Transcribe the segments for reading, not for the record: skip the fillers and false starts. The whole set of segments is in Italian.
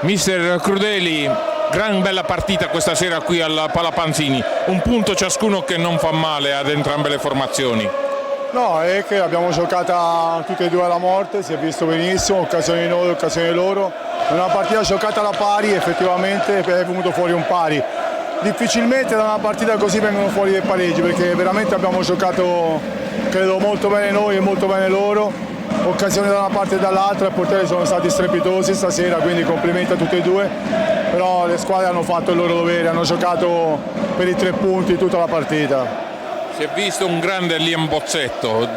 Mister Crudeli, gran bella partita questa sera qui al Palapanzini, un punto ciascuno che non fa male ad entrambe le formazioni. No, è che abbiamo giocata tutte e due alla morte, si è visto benissimo, occasioni noi, occasioni loro. È una partita giocata alla pari, effettivamente è venuto fuori un pari. Difficilmente da una partita così vengono fuori dei pareggi, perché veramente abbiamo giocato, credo, molto bene noi e molto bene loro. Occasioni da una parte e dall'altra, i portieri sono stati strepitosi stasera, quindi complimenti a tutti e due, però le squadre hanno fatto il loro dovere, hanno giocato per i 3 punti tutta la partita. Si è visto un grande Liam Bozzetto,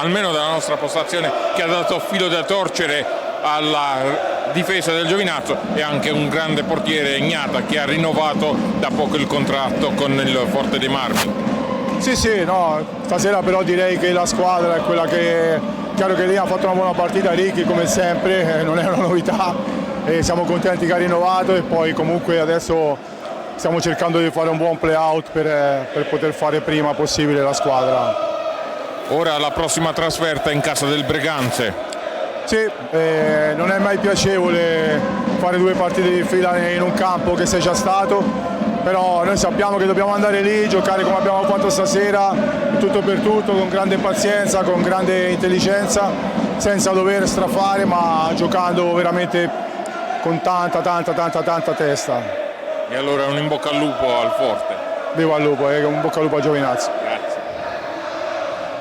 almeno dalla nostra postazione, che ha dato filo da torcere alla difesa del Giovinazzo, e anche un grande portiere Ignata che ha rinnovato da poco il contratto con il Forte dei Marmi. Sì, no, stasera però direi che la squadra è quella che, chiaro che lì ha fatto una buona partita, Ricky come sempre, non è una novità, e siamo contenti che ha rinnovato, e poi comunque adesso stiamo cercando di fare un buon play-out per poter fare prima possibile la squadra. Ora la prossima trasferta in casa del Breganze. Sì, non è mai piacevole fare 2 partite di fila in un campo che sei già stato, però noi sappiamo che dobbiamo andare lì, giocare come abbiamo fatto stasera, tutto per tutto, con grande pazienza, con grande intelligenza, senza dover strafare, ma giocando veramente con tanta testa. E allora un in bocca al lupo al Forte. Viva il lupo, un bocca al lupo a Giovinazzo.